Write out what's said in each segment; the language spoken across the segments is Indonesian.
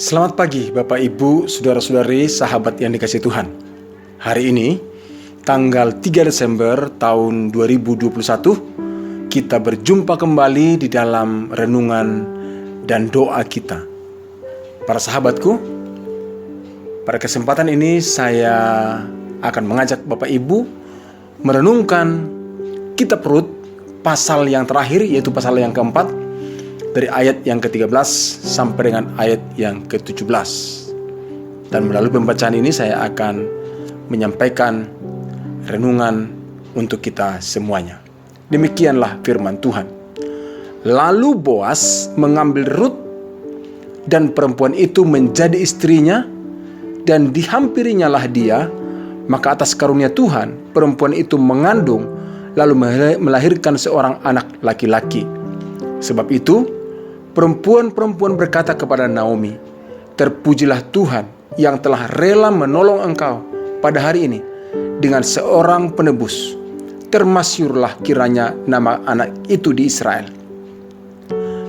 Selamat pagi Bapak Ibu, Saudara-saudari, sahabat yang dikasihi Tuhan. Hari ini, tanggal 3 Desember tahun 2021, kita berjumpa kembali di dalam renungan dan doa kita. Para sahabatku, pada kesempatan ini saya akan mengajak Bapak Ibu merenungkan kitab Rut, pasal yang terakhir, yaitu pasal yang keempat, dari ayat yang ke-13 sampai dengan ayat yang ke-17. Dan melalui pembacaan ini saya akan menyampaikan renungan untuk kita semuanya. Demikianlah firman Tuhan. Lalu Boas mengambil Rut dan perempuan itu menjadi istrinya, dan dihampirinya lah dia. Maka atas karunia Tuhan, perempuan itu mengandung lalu melahirkan seorang anak laki-laki. Sebab itu perempuan-perempuan berkata kepada Naomi, "Terpujilah Tuhan yang telah rela menolong engkau pada hari ini dengan seorang penebus. Termasyurlah kiranya nama anak itu di Israel.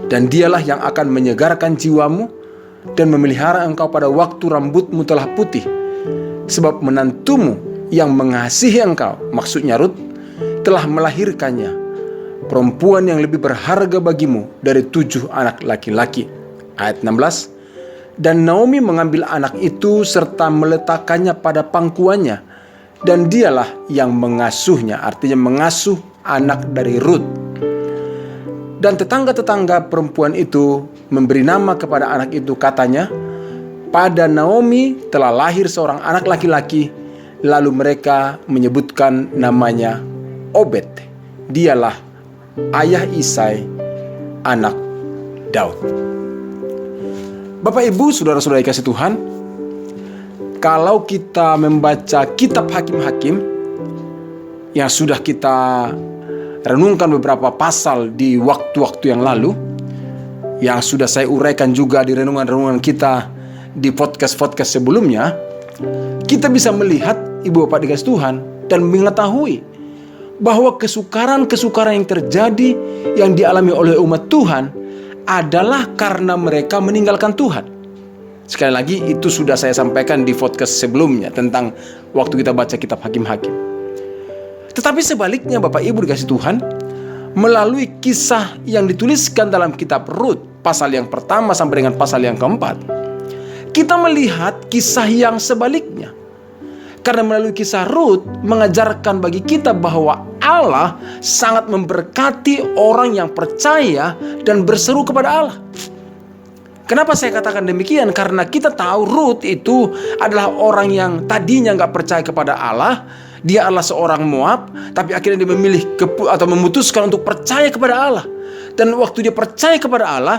Dan dialah yang akan menyegarkan jiwamu dan memelihara engkau pada waktu rambutmu telah putih. Sebab menantumu yang mengasihi engkau," maksudnya Rut, "telah melahirkannya, perempuan yang lebih berharga bagimu dari 7 anak laki-laki." Ayat 16. Dan Naomi mengambil anak itu serta meletakkannya pada pangkuannya, dan dialah yang mengasuhnya, artinya mengasuh anak dari Rut. Dan tetangga-tetangga perempuan itu memberi nama kepada anak itu, katanya, "Pada Naomi telah lahir seorang anak laki-laki." Lalu mereka menyebutkan namanya Obed. Dialah ayah Isai, anak Daud. Bapak Ibu, saudara-saudari kasih Tuhan, kalau kita membaca kitab Hakim-Hakim yang sudah kita renungkan beberapa pasal di waktu-waktu yang lalu, yang sudah saya uraikan juga di renungan-renungan kita di podcast-podcast sebelumnya, kita bisa melihat, Ibu Bapak dikasih Tuhan, dan mengetahui bahwa kesukaran-kesukaran yang terjadi, yang dialami oleh umat Tuhan adalah karena mereka meninggalkan Tuhan. Sekali lagi, itu sudah saya sampaikan di podcast sebelumnya tentang waktu kita baca kitab Hakim-Hakim. Tetapi sebaliknya Bapak Ibu dikasih Tuhan, melalui kisah yang dituliskan dalam kitab Rut, pasal yang pertama sampai dengan pasal yang keempat, kita melihat kisah yang sebaliknya. Karena melalui kisah Rut mengajarkan bagi kita bahwa Allah sangat memberkati orang yang percaya dan berseru kepada Allah. Kenapa saya katakan demikian? Karena kita tahu Rut itu adalah orang yang tadinya gak percaya kepada Allah. Dia adalah seorang Moab, tapi akhirnya dia memilih atau memutuskan untuk percaya kepada Allah. Dan waktu dia percaya kepada Allah,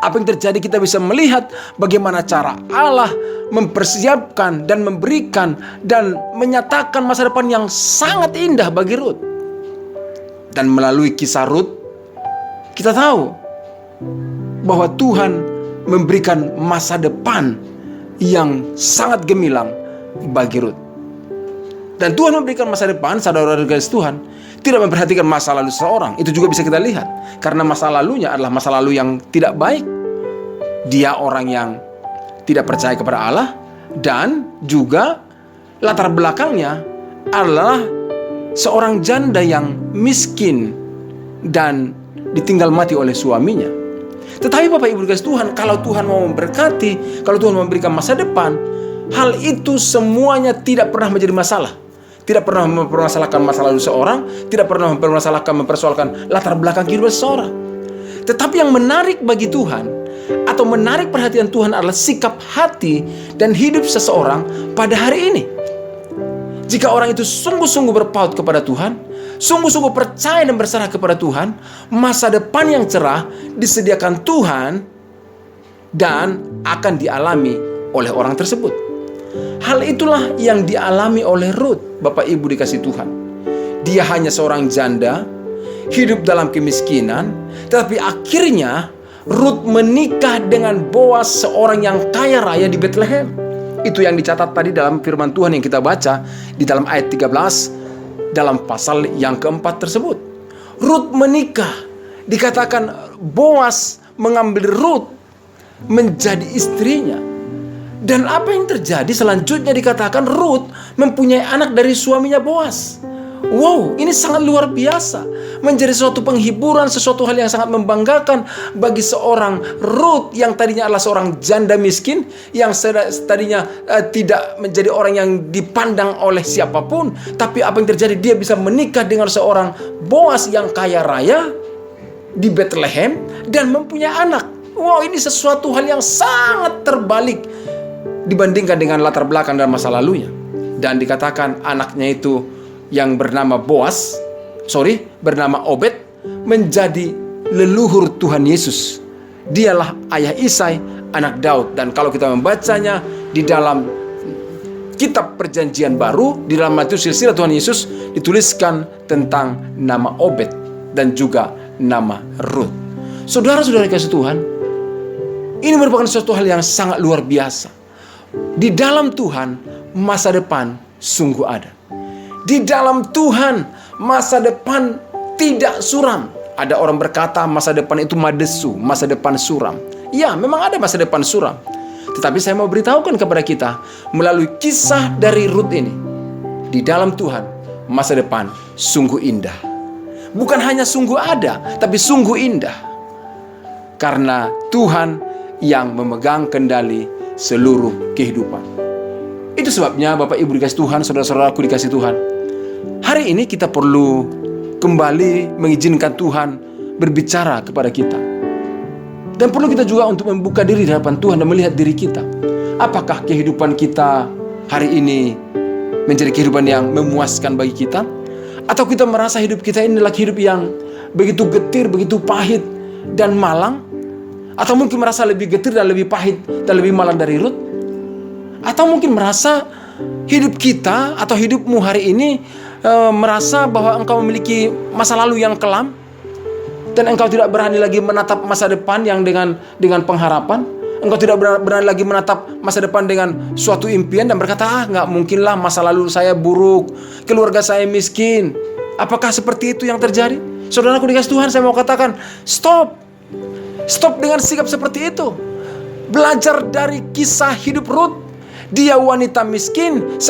apa yang terjadi, kita bisa melihat bagaimana cara Allah mempersiapkan dan memberikan dan menyatakan masa depan yang sangat indah bagi Rut. Dan melalui kisah Rut, kita tahu bahwa Tuhan memberikan masa depan yang sangat gemilang bagi Rut. Dan Tuhan memberikan masa depan, saudara-saudara Tuhan, tidak memperhatikan masa lalu seseorang. Itu juga bisa kita lihat, karena masa lalunya adalah masa lalu yang tidak baik. Dia orang yang tidak percaya kepada Allah, dan juga latar belakangnya adalah seorang janda yang miskin dan ditinggal mati oleh suaminya. Tetapi Bapak Ibu dikasih Tuhan, kalau Tuhan mau memberkati, kalau Tuhan memberikan masa depan, hal itu semuanya tidak pernah menjadi masalah. Tidak pernah mempermasalahkan masa lalu seorang, tidak pernah mempersoalkan latar belakang kehidupan seseorang. Tetapi yang menarik bagi Tuhan, atau menarik perhatian Tuhan, adalah sikap hati dan hidup seseorang pada hari ini. Jika orang itu sungguh-sungguh berpaut kepada Tuhan, sungguh-sungguh percaya dan berserah kepada Tuhan, masa depan yang cerah disediakan Tuhan dan akan dialami oleh orang tersebut. Hal itulah yang dialami oleh Rut, Bapak Ibu dikasih Tuhan. Dia hanya seorang janda, hidup dalam kemiskinan, tetapi akhirnya Rut menikah dengan Boas, seorang yang kaya raya di Bethlehem. Itu yang dicatat tadi dalam firman Tuhan yang kita baca di dalam ayat 13 dalam pasal yang keempat tersebut. Rut menikah, dikatakan Boas mengambil Rut menjadi istrinya. Dan apa yang terjadi selanjutnya dikatakan Ruth mempunyai anak dari suaminya Boaz. Wow, ini sangat luar biasa. Menjadi suatu penghiburan, sesuatu hal yang sangat membanggakan bagi seorang Ruth yang tadinya adalah seorang janda miskin, yang tadinya tidak menjadi orang yang dipandang oleh siapapun. Tapi apa yang terjadi? Dia bisa menikah dengan seorang Boaz yang kaya raya di Bethlehem dan mempunyai anak. Wow, ini sesuatu hal yang sangat terbalik dibandingkan dengan latar belakang dan masa lalunya. Dan dikatakan anaknya itu yang bernama bernama Obed, menjadi leluhur Tuhan Yesus. Dialah ayah Isai, anak Daud. Dan kalau kita membacanya di dalam kitab Perjanjian Baru, di dalam Matius silsilah Tuhan Yesus, dituliskan tentang nama Obed dan juga nama Ruth. Saudara-saudara kasih Tuhan, ini merupakan suatu hal yang sangat luar biasa. Di dalam Tuhan, masa depan sungguh ada. Di dalam Tuhan, masa depan tidak suram. Ada orang berkata masa depan itu madesu, masa depan suram. Ya, memang ada masa depan suram. Tetapi saya mau beritahukan kepada kita melalui kisah dari Ruth ini. Di dalam Tuhan, masa depan sungguh indah. Bukan hanya sungguh ada, tapi sungguh indah. Karena Tuhan yang memegang kendali seluruh kehidupan. Itu sebabnya Bapak Ibu dikasih Tuhan, saudara-saudaraku dikasih Tuhan, hari ini kita perlu kembali mengizinkan Tuhan berbicara kepada kita. Dan perlu kita juga untuk membuka diri di hadapan Tuhan dan melihat diri kita. Apakah kehidupan kita hari ini menjadi kehidupan yang memuaskan bagi kita? Atau kita merasa hidup kita ini adalah hidup yang begitu getir, begitu pahit dan malang? Atau mungkin merasa lebih getir dan lebih pahit dan lebih malang dari Ruth? Atau mungkin merasa hidup kita atau hidupmu hari ini merasa bahwa engkau memiliki masa lalu yang kelam dan engkau tidak berani lagi menatap masa depan yang dengan pengharapan. Engkau tidak berani lagi menatap masa depan dengan suatu impian dan berkata, nggak mungkinlah, masa lalu saya buruk, keluarga saya miskin. Apakah seperti itu yang terjadi? Saudaraku dikasih Tuhan, saya mau katakan, stop dengan sikap seperti itu. Belajar dari kisah hidup Ruth. Dia wanita miskin,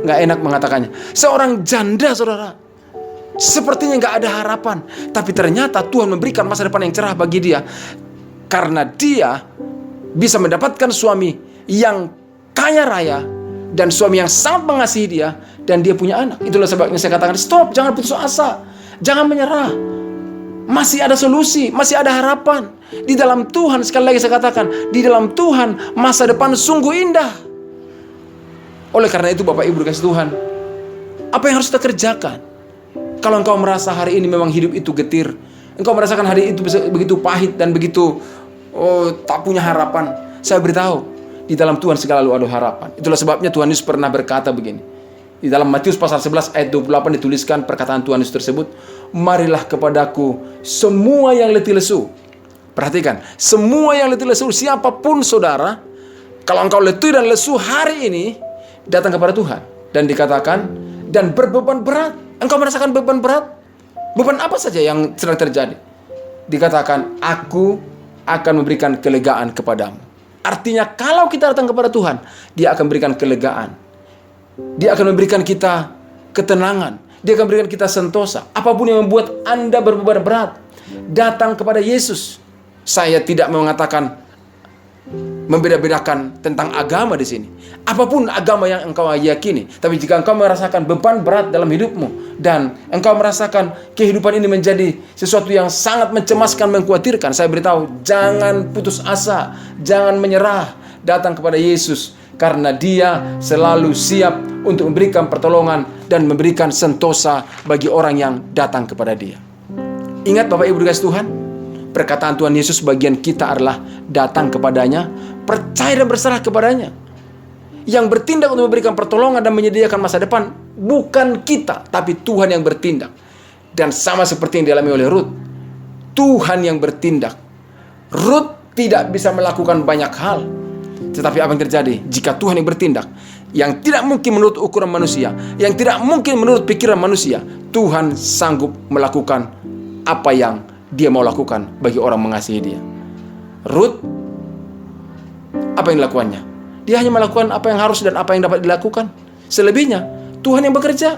nggak enak mengatakannya, seorang janda, saudara. Sepertinya nggak ada harapan, tapi ternyata Tuhan memberikan masa depan yang cerah bagi dia, karena dia bisa mendapatkan suami yang kaya raya dan suami yang sangat mengasihi dia, dan dia punya anak. Itulah sebabnya saya katakan, stop, jangan putus asa, jangan menyerah. Masih ada solusi, masih ada harapan. Di dalam Tuhan, sekali lagi saya katakan, di dalam Tuhan masa depan sungguh indah. Oleh karena itu Bapak Ibu dikasih Tuhan, apa yang harus kita kerjakan? Kalau engkau merasa hari ini memang hidup itu getir, engkau merasakan hari itu begitu pahit dan begitu tak punya harapan, saya beritahu, di dalam Tuhan selalu ada harapan. Itulah sebabnya Tuhan Yesus pernah berkata begini. Di dalam Matius pasal 11 ayat 28 dituliskan perkataan Tuhan Yesus tersebut, marilah kepadaku semua yang letih lesu. Perhatikan, semua yang letih lesu, siapapun saudara, kalau engkau letih dan lesu hari ini, datang kepada Tuhan. Dan dikatakan, dan berbeban berat. Engkau merasakan beban berat? Beban apa saja yang sedang terjadi? Dikatakan, aku akan memberikan kelegaan kepadamu. Artinya kalau kita datang kepada Tuhan, Dia akan memberikan kelegaan. Dia akan memberikan kita ketenangan. Dia akan memberikan kita sentosa. Apapun yang membuat Anda berbeban berat, datang kepada Yesus. Saya tidak mengatakan membeda-bedakan tentang agama di sini. Apapun agama yang engkau yakini, tapi jika engkau merasakan beban berat dalam hidupmu dan engkau merasakan kehidupan ini menjadi sesuatu yang sangat mencemaskan, mengkhawatirkan, saya beritahu, jangan putus asa, jangan menyerah, datang kepada Yesus. Karena Dia selalu siap untuk memberikan pertolongan dan memberikan sentosa bagi orang yang datang kepada Dia. Ingat Bapak Ibu dikasih Tuhan, perkataan Tuhan Yesus bagian kita adalah datang kepadanya, percaya dan berserah kepadanya. Yang bertindak untuk memberikan pertolongan dan menyediakan masa depan bukan kita, tapi Tuhan yang bertindak. Dan sama seperti yang dialami oleh Ruth, Tuhan yang bertindak. Ruth tidak bisa melakukan banyak hal, tetapi apa yang terjadi jika Tuhan yang bertindak? Yang tidak mungkin menurut ukuran manusia, yang tidak mungkin menurut pikiran manusia, Tuhan sanggup melakukan apa yang dia mau lakukan bagi orang mengasihi dia. Ruth, apa yang dilakukannya? Dia hanya melakukan apa yang harus dan apa yang dapat dilakukan. Selebihnya Tuhan yang bekerja.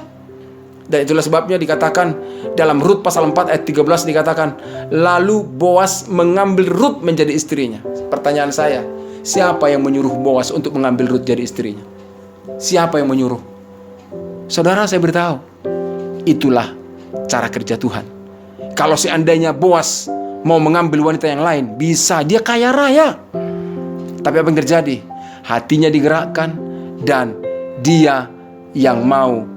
Dan itulah sebabnya dikatakan dalam Rut pasal 4 ayat 13 dikatakan, lalu Boas mengambil Rut menjadi istrinya. Pertanyaan saya, siapa yang menyuruh Boas untuk mengambil Rut jadi istrinya? Siapa yang menyuruh? Saudara, saya beritahu, itulah cara kerja Tuhan. Kalau seandainya Boas mau mengambil wanita yang lain, bisa, dia kaya raya. Tapi apa yang terjadi? Hatinya digerakkan dan dia yang mau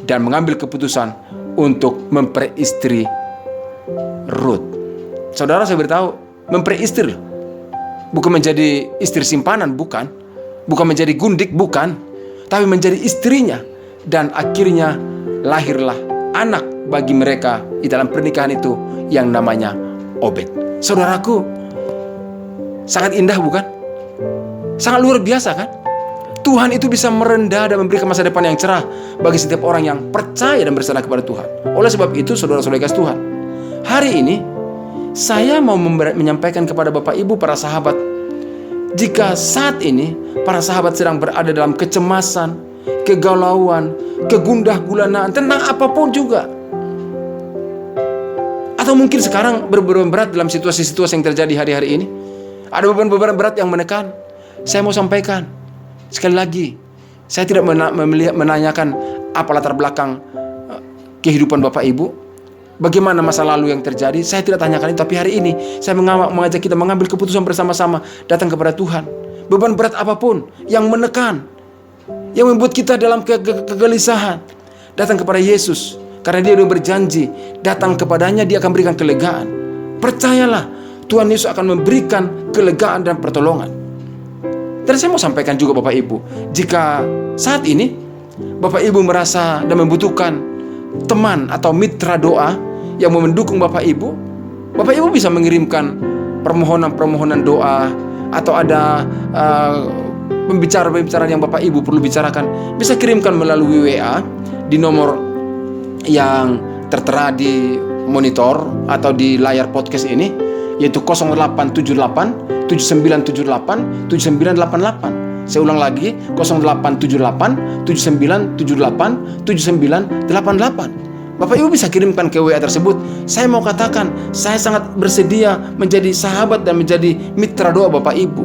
dan mengambil keputusan untuk memperistri Rut. Saudara, saya beritahu, memperistri, bukan menjadi istri simpanan, bukan menjadi gundik, bukan, tapi menjadi istrinya. Dan akhirnya lahirlah anak bagi mereka di dalam pernikahan itu yang namanya Obed. Saudaraku, sangat indah, bukan? Sangat luar biasa, kan? Tuhan itu bisa merendah dan memberikan masa depan yang cerah bagi setiap orang yang percaya dan bersandar kepada Tuhan. Oleh sebab itu, saudara-saudara kasih Tuhan, hari ini saya mau menyampaikan kepada Bapak Ibu para sahabat, jika saat ini para sahabat sedang berada dalam kecemasan, kegalauan, kegundah gulanaan tentang apapun juga, atau mungkin sekarang berbeban berat dalam situasi-situasi yang terjadi hari-hari ini, ada beban-beban berat yang menekan, saya mau sampaikan sekali lagi, saya tidak menanyakan apa latar belakang kehidupan Bapak Ibu, bagaimana masa lalu yang terjadi, saya tidak tanyakan itu. Tapi hari ini saya mengajak kita mengambil keputusan bersama-sama, datang kepada Tuhan. Beban berat apapun yang menekan, yang membuat kita dalam kegelisahan, datang kepada Yesus, karena Dia sudah berjanji, datang kepadanya Dia akan berikan kelegaan. Percayalah, Tuhan Yesus akan memberikan kelegaan dan pertolongan. Dan saya mau sampaikan juga Bapak Ibu, jika saat ini Bapak Ibu merasa dan membutuhkan teman atau mitra doa yang mau mendukung Bapak Ibu bisa mengirimkan permohonan doa, atau ada pembicaraan yang Bapak Ibu perlu bicarakan, bisa kirimkan melalui WA di nomor yang tertera di monitor atau di layar podcast ini, yaitu 0878 7978 7988. Saya ulang lagi, 0878 7978 7988. Bapak Ibu bisa kirimkan ke WA tersebut. Saya mau katakan, saya sangat bersedia menjadi sahabat dan menjadi mitra doa Bapak Ibu.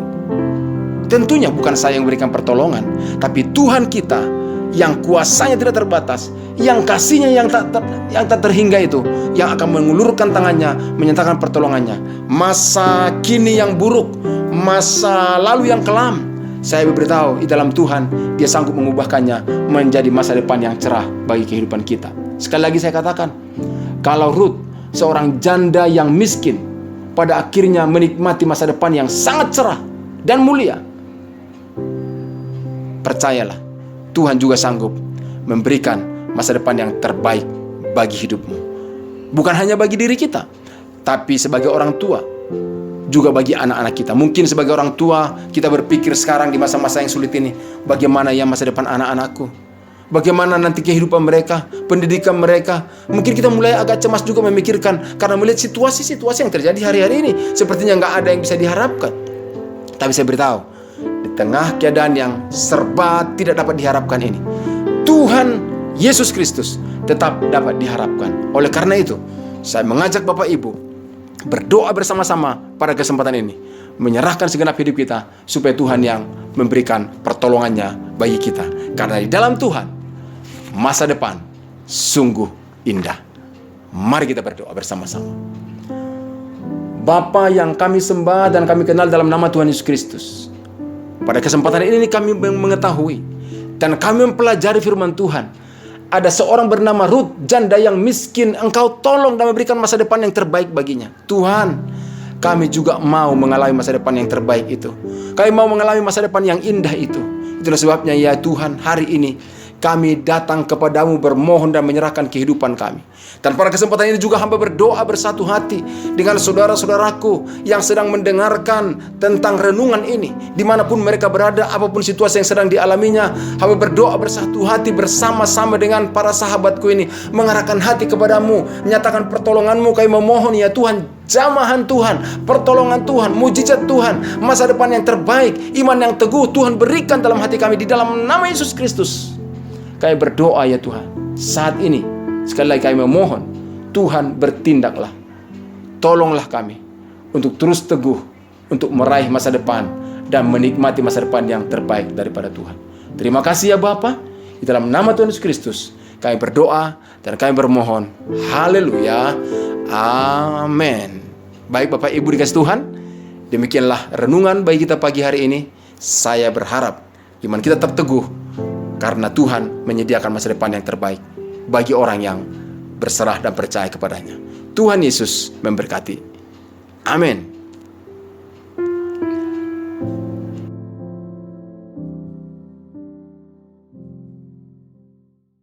Tentunya bukan saya yang memberikan pertolongan, tapi Tuhan kita yang kuasanya tidak terbatas, yang kasihnya yang tak terhingga itu, yang akan mengulurkan tangannya, menyatakan pertolongannya. Masa kini yang buruk, masa lalu yang kelam, saya beritahu di dalam Tuhan, Dia sanggup mengubahkannya menjadi masa depan yang cerah bagi kehidupan kita. Sekali lagi saya katakan, kalau Ruth, seorang janda yang miskin, pada akhirnya menikmati masa depan yang sangat cerah dan mulia, percayalah, Tuhan juga sanggup memberikan masa depan yang terbaik bagi hidupmu. Bukan hanya bagi diri kita, tapi sebagai orang tua, juga bagi anak-anak kita. Mungkin sebagai orang tua, kita berpikir sekarang di masa-masa yang sulit ini, bagaimana ya masa depan anak-anakku? Bagaimana nanti kehidupan mereka, pendidikan mereka? Mungkin kita mulai agak cemas juga memikirkan, karena melihat situasi-situasi yang terjadi hari-hari ini, sepertinya nggak ada yang bisa diharapkan. Tapi saya beritahu, di tengah keadaan yang serba tidak dapat diharapkan ini, Tuhan Yesus Kristus tetap dapat diharapkan. Oleh karena itu, saya mengajak Bapak Ibu berdoa bersama-sama pada kesempatan ini, menyerahkan segenap hidup kita supaya Tuhan yang memberikan pertolongannya bagi kita. Karena di dalam Tuhan, masa depan sungguh indah. Mari kita berdoa bersama-sama. Bapa yang kami sembah dan kami kenal dalam nama Tuhan Yesus Kristus, pada kesempatan ini kami mengetahui dan kami mempelajari firman Tuhan. Ada seorang bernama Ruth, janda yang miskin. Engkau tolong dan memberikan masa depan yang terbaik baginya. Tuhan, kami juga mau mengalami masa depan yang terbaik itu. Kami mau mengalami masa depan yang indah itu. Itulah sebabnya ya Tuhan, hari ini kami datang kepadamu bermohon dan menyerahkan kehidupan kami. Dan pada kesempatan ini juga hamba berdoa bersatu hati dengan saudara-saudaraku yang sedang mendengarkan tentang renungan ini. Dimanapun mereka berada, apapun situasi yang sedang dialaminya, hamba berdoa bersatu hati bersama-sama dengan para sahabatku ini, mengarahkan hati kepadamu, menyatakan pertolonganmu. Kami memohon ya Tuhan, jamahan Tuhan, pertolongan Tuhan, mujizat Tuhan, masa depan yang terbaik, iman yang teguh Tuhan berikan dalam hati kami di dalam nama Yesus Kristus. Kami berdoa ya Tuhan, saat ini sekali lagi kami memohon, Tuhan bertindaklah. Tolonglah kami untuk terus teguh, untuk meraih masa depan dan menikmati masa depan yang terbaik daripada Tuhan. Terima kasih ya Bapa, di dalam nama Tuhan Yesus Kristus kami berdoa dan kami bermohon. Haleluya, amin. Baik Bapak Ibu dikasih Tuhan, demikianlah renungan bagi kita pagi hari ini. Saya berharap iman kita tetap teguh, karena Tuhan menyediakan masa depan yang terbaik bagi orang yang berserah dan percaya kepadanya. Tuhan Yesus memberkati. Amin.